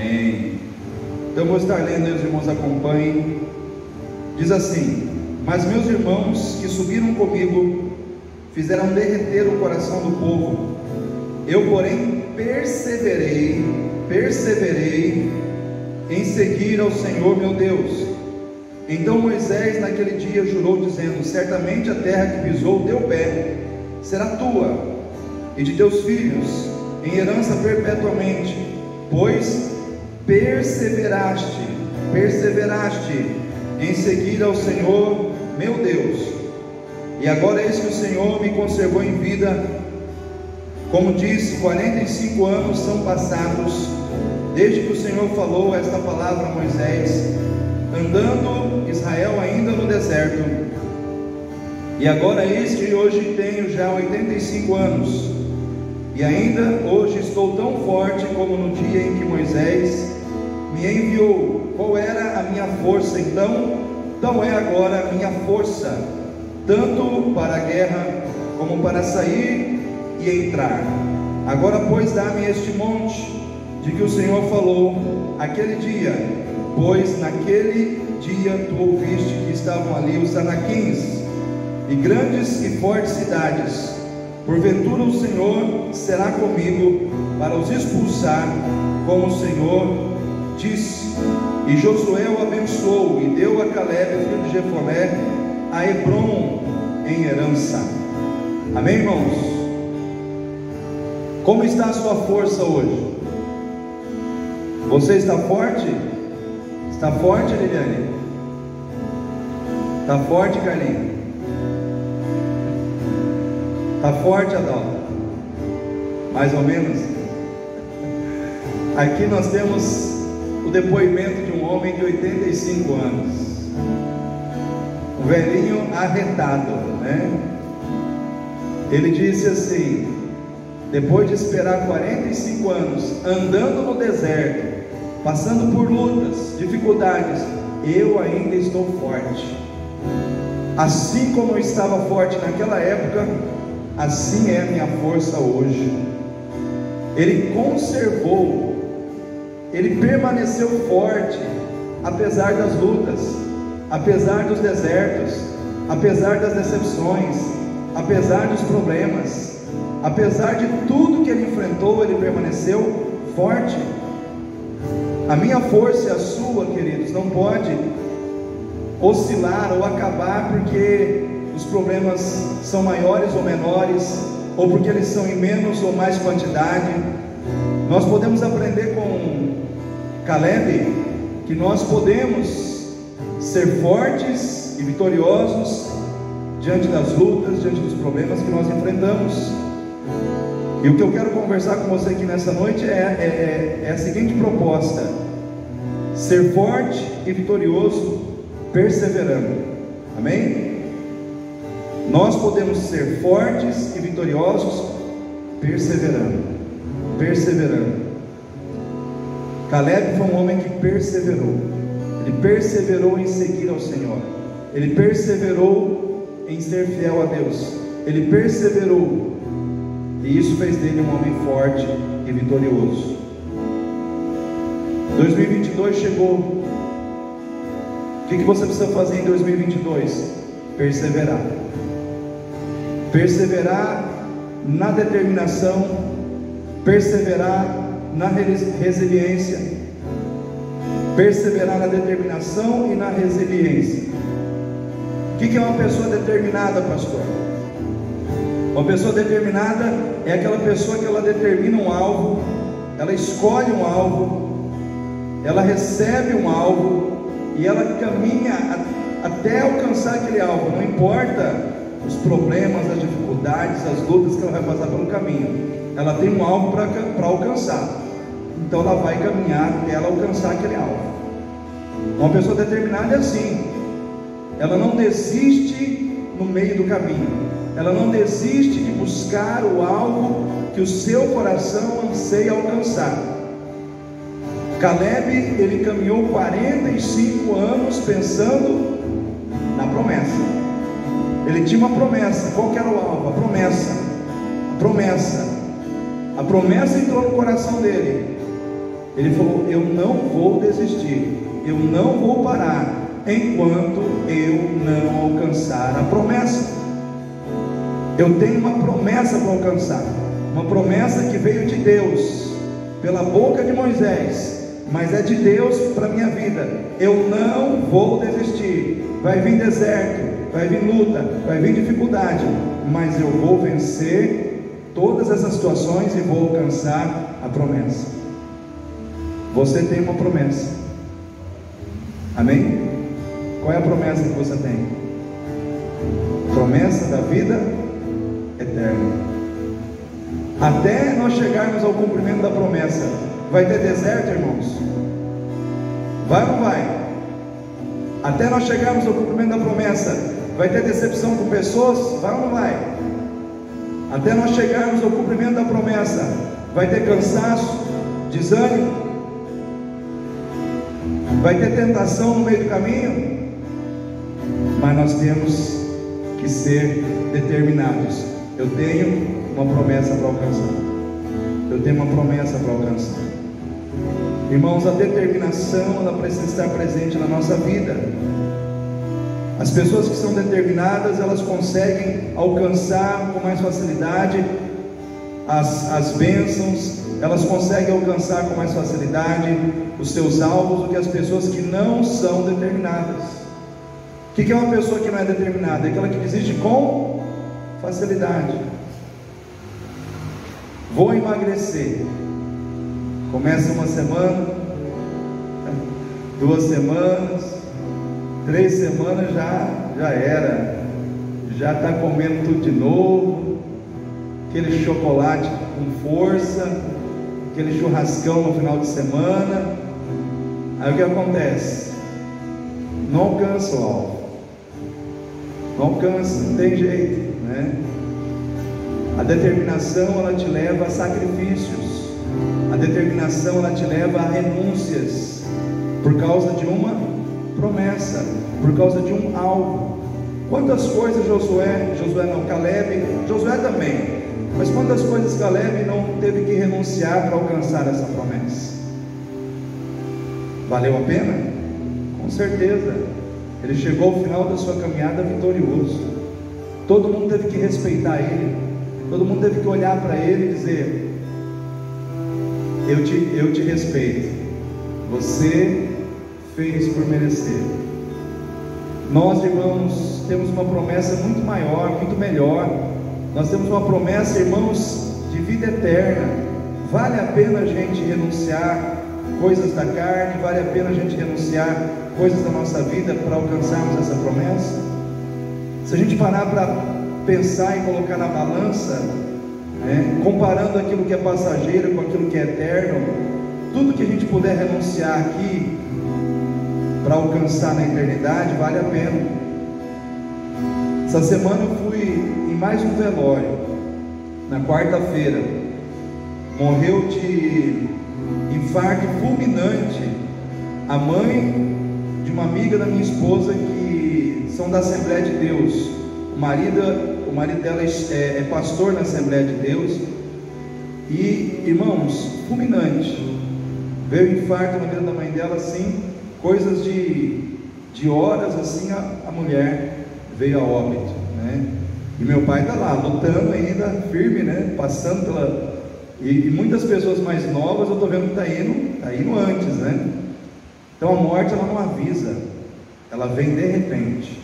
Amém. Então eu vou estar lendo, e os irmãos acompanhem. Diz assim: mas meus irmãos que subiram comigo fizeram derreter o coração do povo. Eu, porém, perseverei em seguir ao Senhor meu Deus. Então Moisés naquele dia jurou, dizendo: certamente a terra que pisou o teu pé será tua e de teus filhos em herança perpetuamente, pois perseveraste em seguir ao Senhor meu Deus. E agora eis que o Senhor me conservou em vida. Como disse, 45 anos são passados desde que o Senhor falou esta palavra a Moisés, andando Israel ainda no deserto. E agora eis que hoje tenho já 85 anos, e ainda hoje estou tão forte como no dia em que Moisés me enviou. Qual era a minha força então? Então é agora a minha força, tanto para a guerra como para sair e entrar. Agora, pois, dá-me este monte de que o Senhor falou aquele dia, pois naquele dia tu ouviste que estavam ali os anaquins e grandes e fortes cidades. Porventura o Senhor será comigo para os expulsar, como o Senhor disse. E Josué o abençoou e deu a Caleb, filho de Jefoné, a Hebrom em herança. Amém, irmãos? Como está a sua força hoje? Você está forte? Está forte, Liliane? Está forte, Carlinhos? Está forte, Adalto? Mais ou menos? Aqui nós temos o depoimento de um homem de 85 anos, um velhinho arretado, né? Ele disse assim: depois de esperar 45 anos, andando no deserto, passando por lutas, dificuldades, eu ainda estou forte. Assim como eu estava forte naquela época, assim é a minha força hoje. Ele conservou, ele permaneceu forte, apesar das lutas, apesar dos desertos, apesar das decepções, apesar dos problemas, apesar de tudo que ele enfrentou, ele permaneceu forte. A minha força e a sua, queridos, não pode oscilar ou acabar porque os problemas são maiores ou menores, ou porque eles são em menos ou mais quantidade. Nós podemos aprender com Caleb que nós podemos ser fortes e vitoriosos diante das lutas, diante dos problemas que nós enfrentamos. E o que eu quero conversar com você aqui nessa noite é a seguinte proposta: ser forte e vitorioso perseverando. Amém? Nós podemos ser fortes e vitoriosos perseverando. Caleb foi um homem que perseverou. Ele perseverou em seguir ao Senhor. Ele perseverou em ser fiel a Deus. Ele perseverou, e isso fez dele um homem forte e vitorioso. 2022 chegou. O que você precisa fazer em 2022? Perseverar. Perseverar na determinação, perseverar na resiliência, perseverar na determinação e na resiliência. O que é uma pessoa determinada, pastor? Uma pessoa determinada é aquela pessoa que ela determina um alvo, ela escolhe um alvo, ela recebe um alvo e ela caminha até alcançar aquele alvo. Não importa os problemas, as dificuldades, as lutas que ela vai passar pelo caminho, ela tem um alvo para alcançar. Então ela vai caminhar até ela alcançar aquele alvo. Uma pessoa determinada é assim: ela não desiste no meio do caminho, ela não desiste de buscar o alvo que o seu coração anseia alcançar. Caleb, ele caminhou 45 anos pensando na promessa. Ele tinha uma promessa. Qual que era o alvo? A promessa. A promessa entrou no coração dele. Ele falou: eu não vou desistir, eu não vou parar enquanto eu não alcançar a promessa. Eu tenho uma promessa para alcançar, uma promessa que veio de Deus pela boca de Moisés, mas é de Deus para a minha vida. Eu não vou desistir. Vai vir deserto, vai vir luta, vai vir dificuldade, mas eu vou vencer todas essas situações e vou alcançar a promessa. Você tem uma promessa, amém? Qual é a promessa que você tem? Promessa da vida eterna. Até nós chegarmos ao cumprimento da promessa, vai ter deserto, irmãos? Vai ou não vai? Até nós chegarmos ao cumprimento da promessa, vai ter decepção com pessoas? Vai ou não vai? Até nós chegarmos ao cumprimento da promessa, vai ter cansaço, desânimo? Vai ter tentação no meio do caminho? Mas nós temos que ser determinados. Eu tenho uma promessa para alcançar. Eu tenho uma promessa para alcançar. Irmãos, a determinação, ela precisa estar presente na nossa vida. As pessoas que são determinadas, elas conseguem alcançar com mais facilidade as bênçãos, elas conseguem alcançar com mais facilidade os seus alvos do que as pessoas que não são determinadas. O que é uma pessoa que não é determinada? É aquela que desiste com facilidade. Vou emagrecer. Começa uma semana, 2 semanas, 3 semanas já era. Já está comendo tudo de novo, aquele chocolate com força, aquele churrascão no final de semana. Aí o que acontece? Não alcança o alvo, não alcança, não tem jeito, né? A determinação, ela te leva a sacrifícios, a determinação, ela te leva a renúncias, por causa de uma promessa, por causa de um alvo. Quantas coisas Josué também, mas quantas coisas Caleb não teve que renunciar para alcançar essa promessa? Valeu a pena? Com certeza. Ele chegou ao final da sua caminhada vitorioso. Todo mundo teve que respeitar ele, todo mundo teve que olhar para ele e dizer: eu te respeito, você fez por merecer. Nós, irmãos, temos uma promessa muito maior, muito melhor. Nós temos uma promessa, irmãos, de vida eterna. Vale a pena a gente renunciar coisas da carne, vale a pena a gente renunciar coisas da nossa vida para alcançarmos essa promessa? Se a gente parar para pensar e colocar na balança, comparando aquilo que é passageiro com aquilo que é eterno, tudo que a gente puder renunciar aqui para alcançar na eternidade, vale a pena. Essa semana eu fui em mais um velório. Na quarta-feira morreu de infarto fulminante a mãe de uma amiga da minha esposa, que são da Assembleia de Deus. O marido dela é pastor na Assembleia de Deus. E, irmãos, fulminante. Veio o infarto na vida da mãe dela, assim, coisas de horas, assim, a mulher veio a óbito, né? E meu pai está lá, lutando ainda, firme, né? Passando pela... E muitas pessoas mais novas, eu estou vendo que está indo antes, né? Então a morte, ela não avisa, ela vem de repente.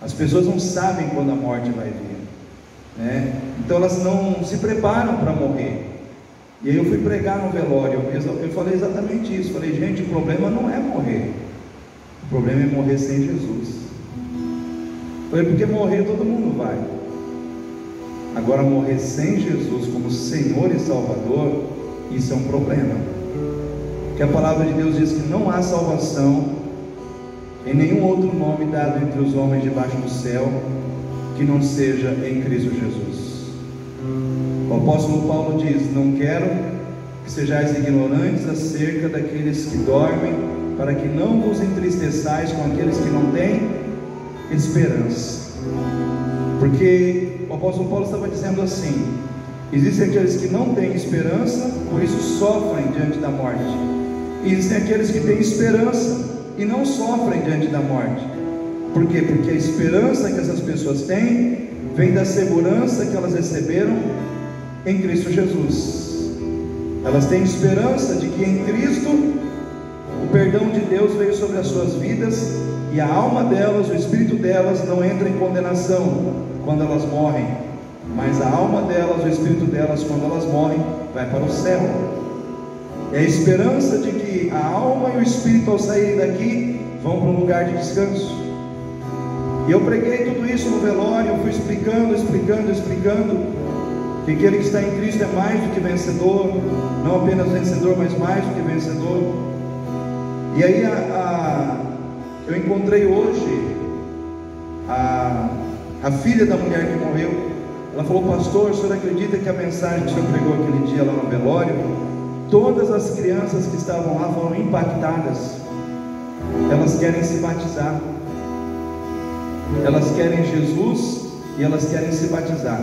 As pessoas não sabem quando a morte vai vir, né? Então elas não se preparam para morrer. E aí eu fui pregar no velório, eu falei exatamente isso. Falei: gente, o problema não é morrer, o problema é morrer sem Jesus. Falei: porque morrer todo mundo vai, agora morrer sem Jesus como Senhor e Salvador, isso é um problema. Que a palavra de Deus diz que não há salvação em nenhum outro nome dado entre os homens debaixo do céu que não seja em Cristo Jesus. O apóstolo Paulo diz: não quero que sejais ignorantes acerca daqueles que dormem, para que não vos entristeçais com aqueles que não têm esperança. Porque o apóstolo Paulo estava dizendo assim: existem aqueles que não têm esperança, por isso sofrem diante da morte. E existem aqueles que têm esperança e não sofrem diante da morte. Por quê? Porque a esperança que essas pessoas têm vem da segurança que elas receberam em Cristo Jesus. Elas têm esperança de que em Cristo o perdão de Deus veio sobre as suas vidas, e a alma delas, o espírito delas não entra em condenação quando elas morrem, mas a alma delas, o espírito delas, quando elas morrem, vai para o céu. É a esperança de que a alma e o espírito, ao saírem daqui, vão para um lugar de descanso. E eu preguei tudo isso no velório, eu fui explicando que aquele que está em Cristo é mais do que vencedor, não apenas vencedor, mas mais do que vencedor. E aí eu encontrei hoje a filha da mulher que morreu. Ela falou: pastor, o senhor acredita que a mensagem que o senhor pregou aquele dia lá no velório, todas as crianças que estavam lá foram impactadas, elas querem se batizar, elas querem Jesus e elas querem se batizar.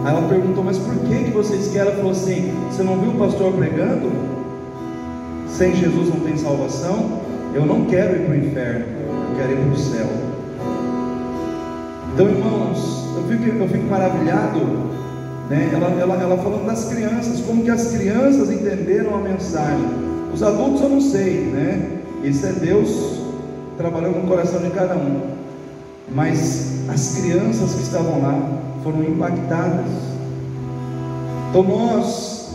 Aí ela perguntou: mas por que vocês querem? Ela falou assim: você não viu o pastor pregando? Sem Jesus não tem salvação. Eu não quero ir para o inferno, eu quero ir para o céu. Então, irmãos, eu fico maravilhado, né? Ela falando das crianças, como que as crianças entenderam a mensagem. Os adultos eu não sei, né? Isso é Deus trabalhando no coração de cada um. Mas as crianças que estavam lá foram impactadas. Então nós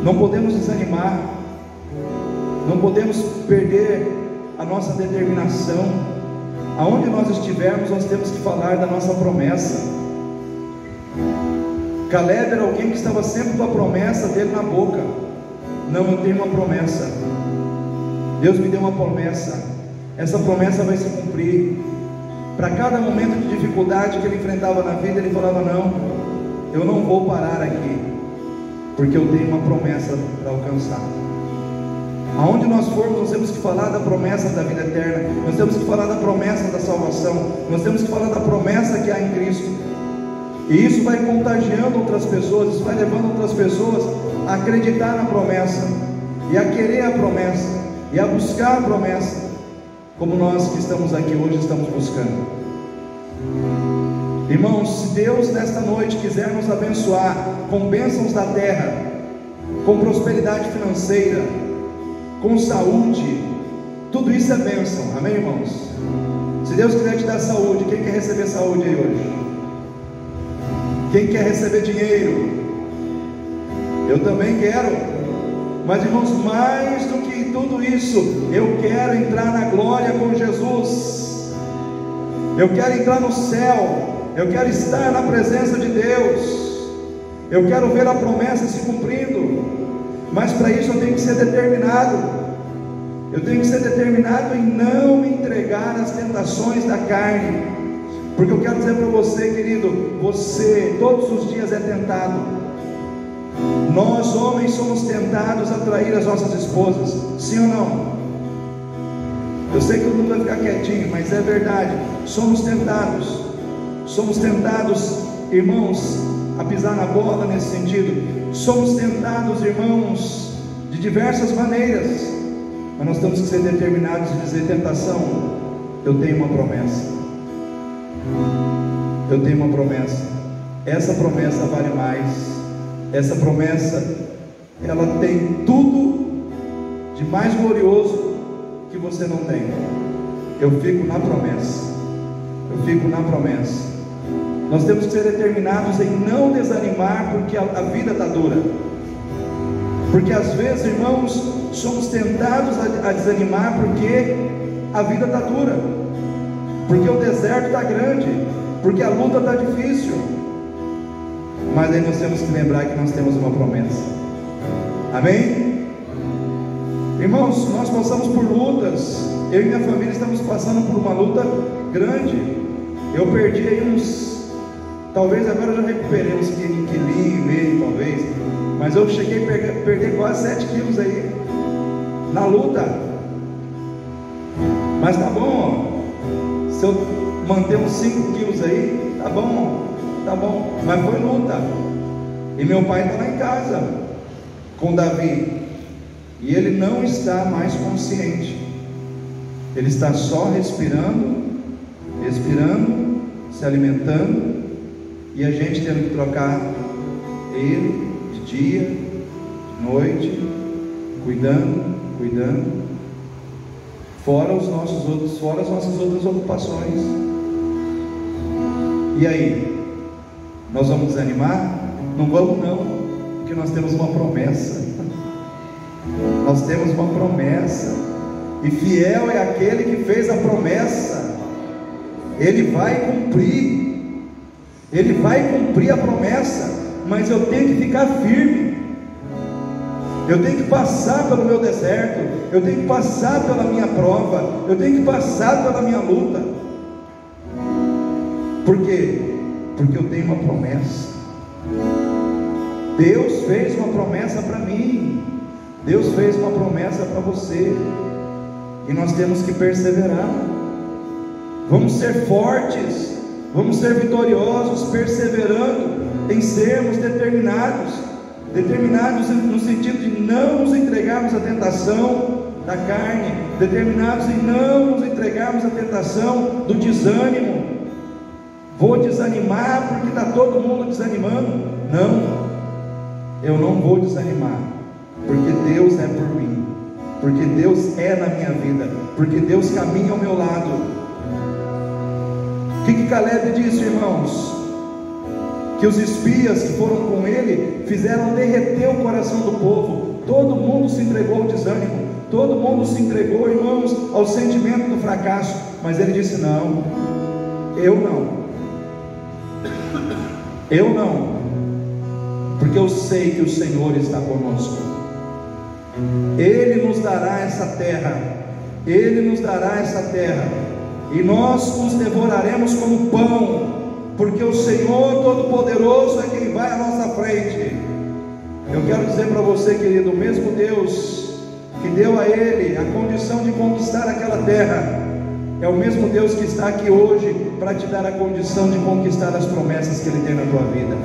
não podemos desanimar, não podemos perder a nossa determinação. Aonde nós estivermos, nós temos que falar da nossa promessa. Caleb era alguém que estava sempre com a promessa dele na boca. Não, eu tenho uma promessa. Deus me deu uma promessa. Essa promessa vai se cumprir. Para cada momento de dificuldade que ele enfrentava na vida, ele falava: não, eu não vou parar aqui, porque eu tenho uma promessa para alcançar. Aonde nós formos, nós temos que falar da promessa da vida eterna, nós temos que falar da promessa da salvação, nós temos que falar da promessa que há em Cristo. E isso vai contagiando outras pessoas, isso vai levando outras pessoas a acreditar na promessa, e a querer a promessa, e a buscar a promessa, como nós que estamos aqui hoje estamos buscando. Irmãos, se Deus nesta noite quiser nos abençoar com bênçãos da terra, com prosperidade financeira, com saúde, tudo isso é bênção, amém, irmãos? Se Deus quiser te dar saúde, quem quer receber saúde aí hoje? Quem quer receber dinheiro? Eu também quero. Mas, irmãos, mais do que tudo isso, eu quero entrar na glória com Jesus. Eu quero entrar no céu. Eu quero estar na presença de Deus. Eu quero ver a promessa se cumprindo. Mas para isso eu tenho que ser determinado. Eu tenho que ser determinado em não me entregar às tentações da carne. Porque eu quero dizer para você, querido, você todos os dias é tentado. Nós homens somos tentados a trair as nossas esposas, sim ou não? Eu sei que todo mundo vai ficar quietinho, mas é verdade. Somos tentados, irmãos, a pisar na bola nesse sentido. Somos tentados, irmãos, de diversas maneiras, mas nós temos que ser determinados de dizer: tentação, eu tenho uma promessa. Eu tenho uma promessa. Essa promessa vale mais. Essa promessa, ela tem tudo de mais glorioso que você não tem. Eu fico na promessa. Eu fico na promessa. Nós temos que ser determinados em não desanimar, porque a vida está dura. Porque às vezes, irmãos, somos tentados a desanimar porque a vida está dura, porque o deserto está grande, porque a luta está difícil. Mas aí nós temos que lembrar que nós temos uma promessa. Amém? Irmãos, nós passamos por lutas. Eu e minha família estamos passando por uma luta grande. Eu perdi aí talvez agora eu já recuperei uns quilinhos e meio, talvez. Mas eu cheguei a perder quase 7 quilos aí na luta. Mas tá bom, ó. Se eu manter uns 5 quilos aí, tá bom. Mas foi luta. E meu pai está lá em casa com Davi. e ele não está mais consciente, ele está só respirando, se alimentando, e a gente tendo que trocar ele de dia, de noite, cuidando, fora as nossas outras ocupações. E aí, nós vamos desanimar? Não vamos não, porque nós temos uma promessa. Nós temos uma promessa, e fiel é aquele que fez a promessa. Ele vai cumprir a promessa, mas eu tenho que ficar firme. Eu tenho que passar pelo meu deserto, eu tenho que passar pela minha prova, eu tenho que passar pela minha luta. Por quê? Porque eu tenho uma promessa. Deus fez uma promessa para mim, Deus fez uma promessa para você, e nós temos que perseverar. Vamos ser fortes, vamos ser vitoriosos, perseverando em sermos determinados no sentido de não nos entregarmos à tentação da carne, determinados em não nos entregarmos à tentação do desânimo. Vou desanimar porque está todo mundo desanimando. Não, eu não vou desanimar, porque Deus é por mim, porque Deus é na minha vida, porque Deus caminha ao meu lado. O que Caleb disse, irmãos? Que os espias que foram com ele fizeram derreter o coração do povo. Todo mundo se entregou ao desânimo, todo mundo se entregou, irmãos, ao sentimento do fracasso. Mas ele disse: não, eu não, porque eu sei que o Senhor está conosco. Ele nos dará essa terra, e nós os devoraremos como pão, porque o Senhor Todo-Poderoso é quem vai à nossa frente. Eu quero dizer para você, querido, o mesmo Deus que deu a ele a condição de conquistar aquela terra, é o mesmo Deus que está aqui hoje para te dar a condição de conquistar as promessas que Ele tem na tua vida.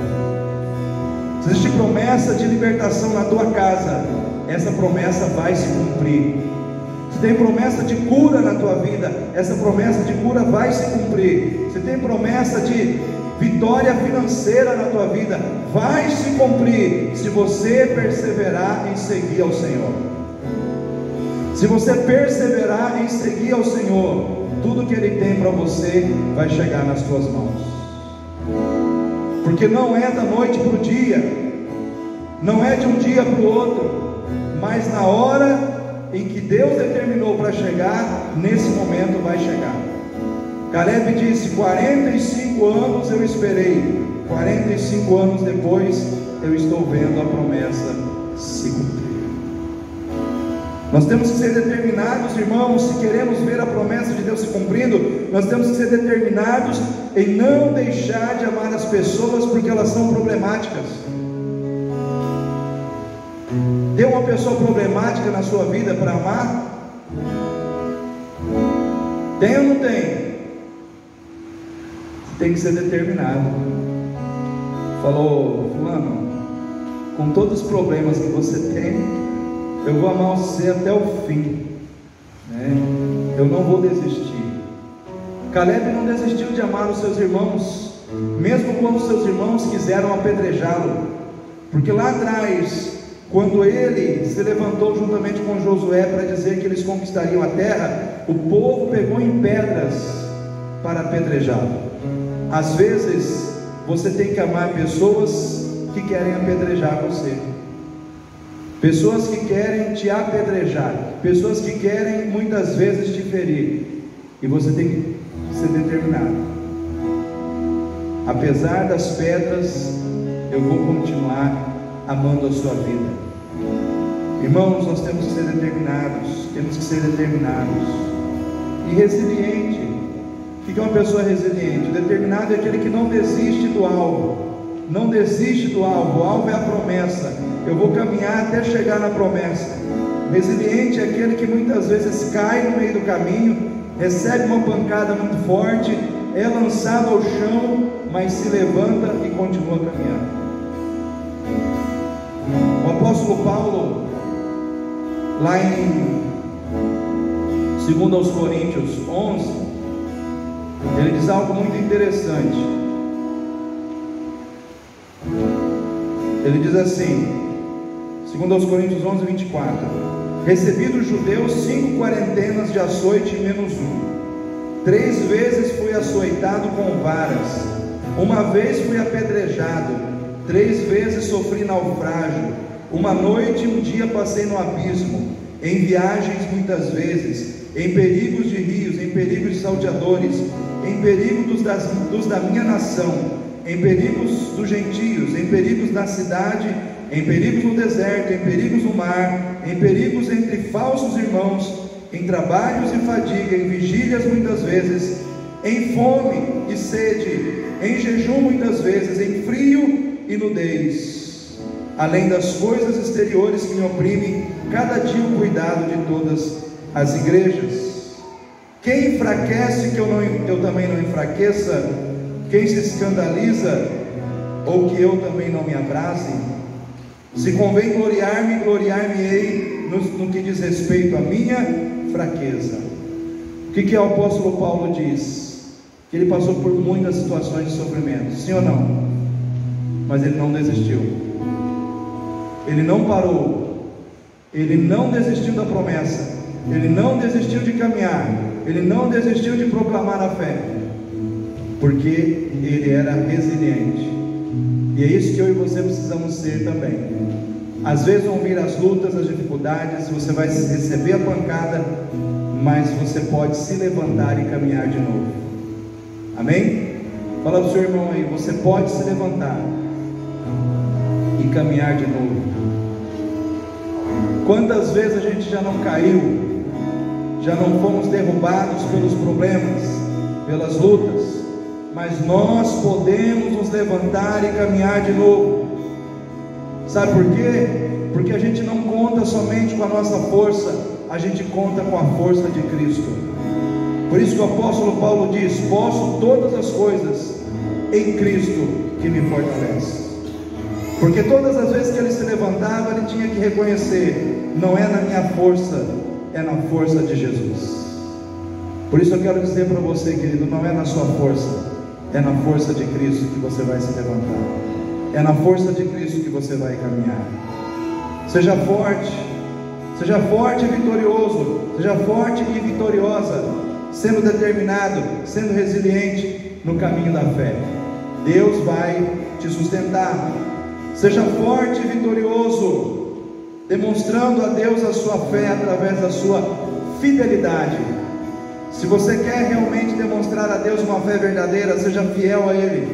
Se existe promessa de libertação na tua casa, essa promessa vai se cumprir. Se tem promessa de cura na tua vida, essa promessa de cura vai se cumprir. Se tem promessa de vitória financeira na tua vida, vai se cumprir, se você perseverar em seguir ao Senhor. Se você perseverar em seguir ao Senhor, tudo que Ele tem para você vai chegar nas tuas mãos. Porque não é da noite para o dia, não é de um dia para o outro, mas na hora em que Deus determinou para chegar, nesse momento vai chegar. Caleb disse: 45 anos eu esperei, 45 anos depois eu estou vendo a promessa se cumprir. Nós temos que ser determinados, irmãos, se queremos ver a promessa de Deus se cumprindo, nós temos que ser determinados em não deixar de amar as pessoas porque elas são problemáticas. Tem uma pessoa problemática na sua vida para amar? Tem ou não tem? Tem que ser determinado. Falou: fulano, com todos os problemas que você tem, eu vou amar você até o fim, né? Eu não vou desistir. Caleb não desistiu de amar os seus irmãos, mesmo quando os seus irmãos quiseram apedrejá-lo, porque lá atrás, quando ele se levantou juntamente com Josué para dizer que eles conquistariam a terra, o povo pegou em pedras para apedrejá-lo. Às vezes você tem que amar pessoas que querem apedrejar você, pessoas que querem te apedrejar, pessoas que querem muitas vezes te ferir, e você tem que ser determinado. Apesar das pedras, eu vou continuar amando a sua vida. Irmãos, nós temos que ser determinados, e resiliente. O que é uma pessoa resiliente? O determinado é aquele que não desiste do alvo, o alvo é a promessa. Eu vou caminhar até chegar na promessa. Resiliente é aquele que muitas vezes cai no meio do caminho, recebe uma pancada muito forte, é lançado ao chão, mas se levanta e continua caminhando. O apóstolo Paulo, Lá em 2 Coríntios 11, ele diz algo muito interessante. Ele diz assim, 2 Coríntios 11, 24: recebi dos judeus 5 quarentenas de açoite menos 1. 3 vezes fui açoitado com varas. 1 vez fui apedrejado. 3 vezes sofri naufrágio. 1 noite e 1 dia passei no abismo. Em viagens muitas vezes, em perigos de rios, em perigos de salteadores, em perigos dos da minha nação, em perigos dos gentios, em perigos da cidade, em perigos no deserto, em perigos no mar, em perigos entre falsos irmãos, em trabalhos e fadiga, em vigílias muitas vezes, em fome e sede, em jejum muitas vezes, em frio e nudez, além das coisas exteriores que me oprimem, cada dia o cuidado de todas as igrejas. Quem enfraquece que eu também não enfraqueça? Quem se escandaliza ou que eu também não me abrase? Se convém gloriar-me, gloriar-me-ei no que diz respeito à minha fraqueza. O que o apóstolo Paulo diz? Que ele passou por muitas situações de sofrimento, sim ou não? Mas ele não desistiu, ele não parou, ele não desistiu da promessa, ele não desistiu de caminhar, ele não desistiu de proclamar a fé, porque ele era resiliente. E é isso que eu e você precisamos ser também. Às vezes vão vir as lutas, as dificuldades, você vai receber a pancada, mas você pode se levantar e caminhar de novo. Amém? Fala para o seu irmão aí, você pode se levantar e caminhar de novo. Quantas vezes a gente já não caiu, já não fomos derrubados pelos problemas, pelas lutas, mas nós podemos nos levantar e caminhar de novo. Sabe por quê? Porque a gente não conta somente com a nossa força, a gente conta com a força de Cristo. Por isso que o apóstolo Paulo diz: posso todas as coisas em Cristo que me fortalece. Porque todas as vezes que ele se levantava, ele tinha que reconhecer: não é na minha força, é na força de Jesus. Por isso eu quero dizer para você, querido, não é na sua força, é na força de Cristo que você vai se levantar, é na força de Cristo que você vai caminhar. Seja forte e vitorioso, seja forte e vitoriosa, sendo determinado, sendo resiliente no caminho da fé. Deus vai te sustentar. Seja forte e vitorioso, demonstrando a Deus a sua fé através da sua fidelidade. Se você quer realmente demonstrar a Deus uma fé verdadeira, seja fiel a Ele,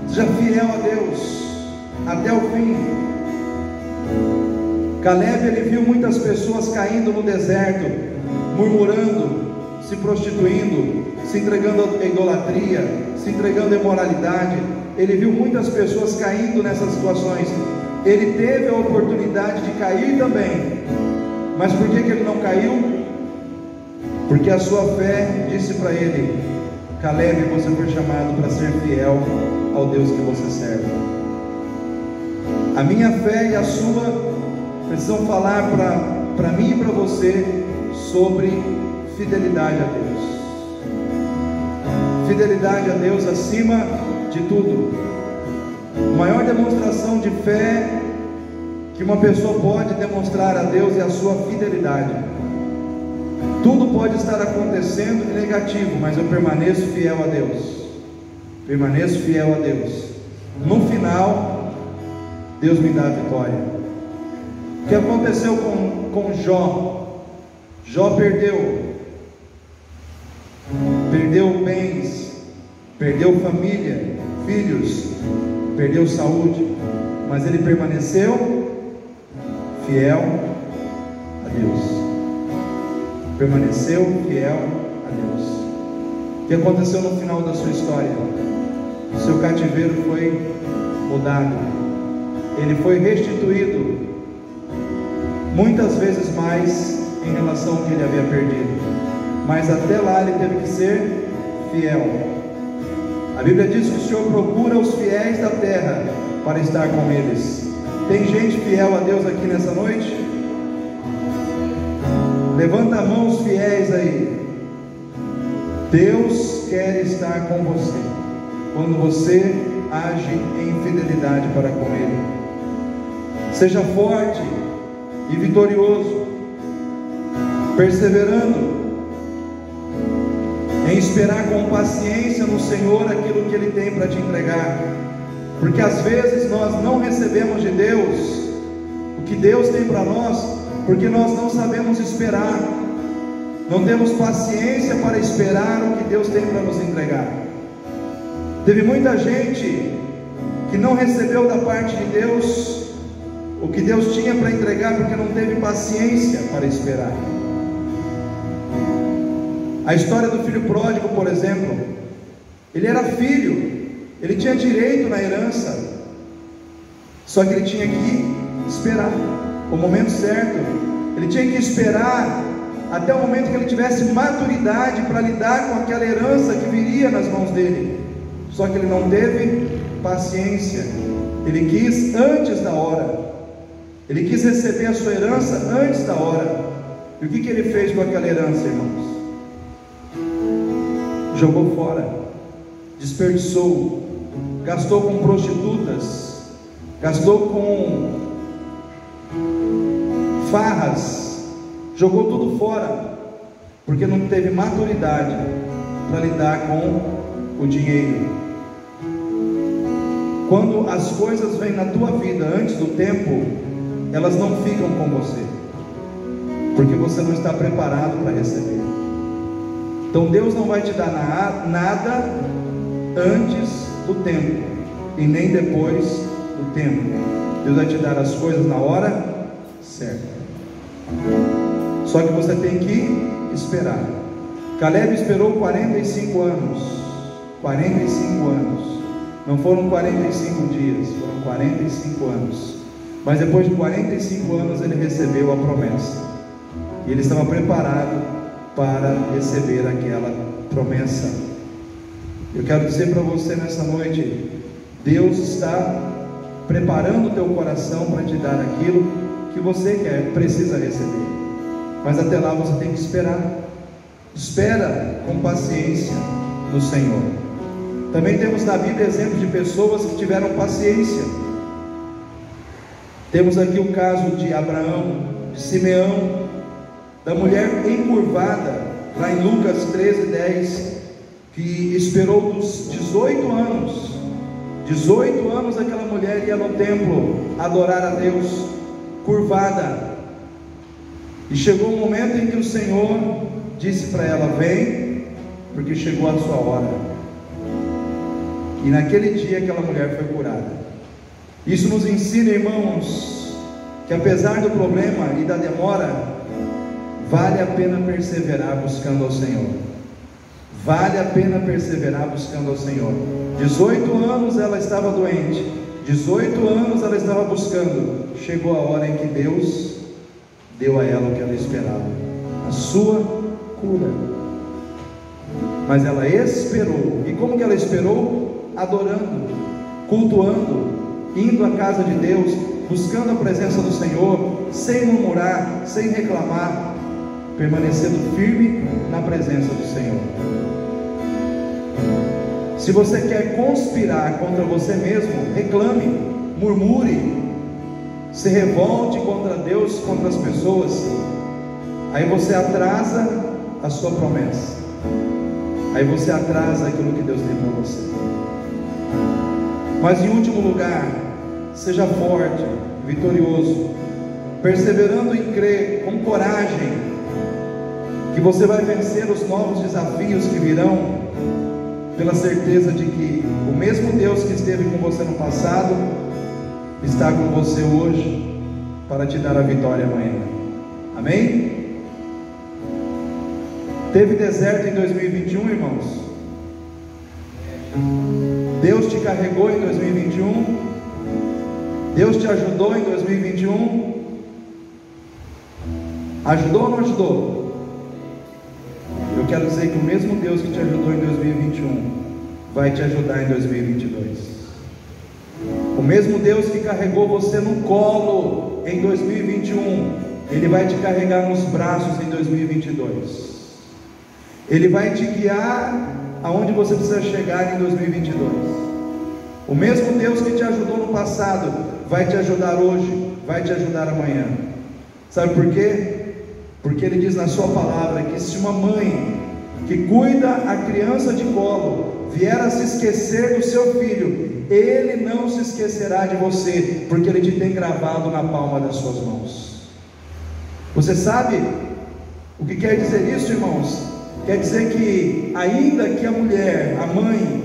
seja fiel a Deus até o fim. Caleb, ele viu muitas pessoas caindo no deserto, murmurando, se prostituindo, se entregando à idolatria, se entregando à imoralidade. Ele viu muitas pessoas caindo nessas situações. Ele teve a oportunidade de cair também, mas por que ele não caiu? Porque a sua fé disse para ele: Caleb, você foi chamado para ser fiel ao Deus que você serve. A minha fé e a sua precisam falar para mim e para você sobre fidelidade a Deus. Fidelidade a Deus acima de tudo. A maior demonstração de fé que uma pessoa pode demonstrar a Deus é a sua fidelidade. Tudo pode estar acontecendo de negativo, mas eu permaneço fiel a Deus. Permaneço fiel a Deus. No final, Deus me dá a vitória. O que aconteceu com Jó? Jó perdeu bens, perdeu família, filhos, perdeu saúde, mas ele permaneceu fiel a Deus. Permaneceu fiel a Deus. O que aconteceu no final da sua história? O seu cativeiro foi mudado, ele foi restituído muitas vezes mais em relação ao que ele havia perdido, mas até lá ele teve que ser fiel. A Bíblia diz que o Senhor procura os fiéis da terra para estar com eles. Tem gente fiel a Deus aqui nessa noite? Levanta a mão os fiéis aí. Deus quer estar com você quando você age em fidelidade para com Ele. Seja forte e vitorioso, perseverando em esperar com paciência no Senhor aquilo que Ele tem para te entregar, porque às vezes nós não recebemos de Deus o que Deus tem para nós, porque nós não sabemos esperar, não temos paciência para esperar o que Deus tem para nos entregar. Teve muita gente que não recebeu da parte de Deus o que Deus tinha para entregar, porque não teve paciência para esperar. A história do filho pródigo, por exemplo, ele era filho, ele tinha direito na herança, só que ele tinha que esperar o momento certo, ele tinha que esperar até o momento que ele tivesse maturidade para lidar com aquela herança que viria nas mãos dele, só que ele não teve paciência, ele quis antes da hora, ele quis receber a sua herança antes da hora. E o que ele fez com aquela herança, irmãos? Jogou fora, desperdiçou, gastou com prostitutas, gastou com farras, jogou tudo fora, porque não teve maturidade para lidar com o dinheiro. Quando as coisas vêm na tua vida antes do tempo, elas não ficam com você, porque você não está preparado para receber. Então Deus não vai te dar nada antes do tempo e nem depois do tempo. Deus vai te dar as coisas na hora certa. Só que você tem que esperar. Caleb esperou 45 anos. 45 anos. Não foram 45 dias, foram 45 anos. Mas depois de 45 anos ele recebeu a promessa. E ele estava preparado para receber aquela promessa. Eu quero dizer para você nessa noite, Deus está preparando o teu coração para te dar aquilo que você quer, precisa receber. Mas até lá você tem que esperar. Espera com paciência no Senhor. Também temos na Bíblia exemplos de pessoas que tiveram paciência. Temos aqui o caso de Abraão, de Simeão, da mulher encurvada, lá em Lucas 13:10, que esperou dos 18 anos. 18 anos aquela mulher ia no templo adorar a Deus, curvada. E chegou um momento em que o Senhor disse para ela: vem, porque chegou a sua hora. E naquele dia aquela mulher foi curada. Isso nos ensina, irmãos, que apesar do problema e da demora, vale a pena perseverar buscando ao Senhor. Vale a pena perseverar buscando ao Senhor. 18 anos ela estava doente, 18 anos ela estava buscando. Chegou a hora em que Deus deu a ela o que ela esperava, a sua cura. Mas ela esperou. E como que ela esperou? Adorando, cultuando, indo à casa de Deus, buscando a presença do Senhor, sem murmurar, sem reclamar, permanecendo firme na presença do Senhor. Se você quer conspirar contra você mesmo, reclame, murmure, se revolte contra Deus, contra as pessoas, aí você atrasa a sua promessa, aí você atrasa aquilo que Deus tem para você. Mas em último lugar, seja forte, vitorioso, perseverando em crer, com coragem, que você vai vencer os novos desafios que virão, pela certeza de que o mesmo Deus que esteve com você no passado está com você hoje para te dar a vitória amanhã. Amém? Teve deserto em 2021, irmãos? Deus te carregou em 2021? Deus te ajudou em 2021? Ajudou ou não ajudou? Eu quero dizer que o mesmo Deus que te ajudou em 2021 vai te ajudar em 2022. O mesmo Deus que carregou você no colo em 2021 Ele vai te carregar nos braços em 2022. Ele vai te guiar aonde você precisa chegar em 2022. O mesmo Deus que te ajudou no passado vai te ajudar hoje, vai te ajudar amanhã. Sabe por quê? Porque Ele diz na sua palavra que se uma mãe que cuida a criança de colo vier a se esquecer do seu filho, Ele não se esquecerá de você, porque Ele te tem gravado na palma das suas mãos. Você sabe o que quer dizer isso, irmãos? Quer dizer que ainda que a mulher, a mãe,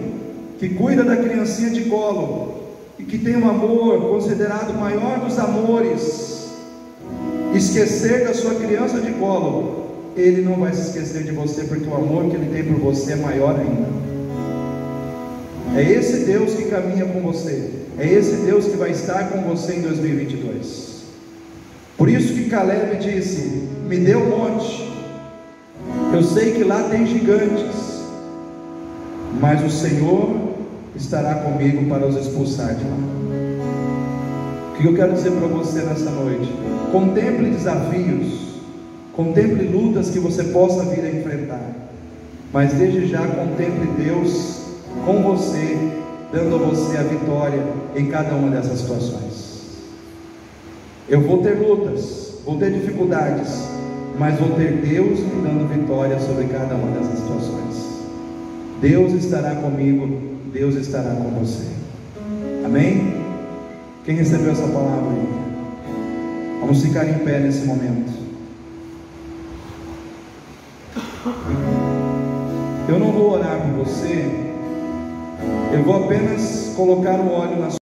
que cuida da criancinha de colo, e que tem um amor considerado o maior dos amores, esquecer da sua criança de colo, Ele não vai se esquecer de você, porque o amor que Ele tem por você é maior ainda. É esse Deus que caminha com você, é esse Deus que vai estar com você em 2022. Por isso que Caleb disse: me dê o monte, eu sei que lá tem gigantes, mas o Senhor estará comigo para os expulsar de lá. O que eu quero dizer para você nessa noite? Contemple desafios, contemple lutas que você possa vir a enfrentar, mas desde já contemple Deus com você, dando a você a vitória em cada uma dessas situações. Eu vou ter lutas, vou ter dificuldades, mas vou ter Deus me dando vitória sobre cada uma dessas situações. Deus estará comigo, Deus estará com você. Amém? Quem recebeu essa palavra aí? Vamos ficar em pé nesse momento. Eu não vou orar por você, eu vou apenas colocar o óleo na sua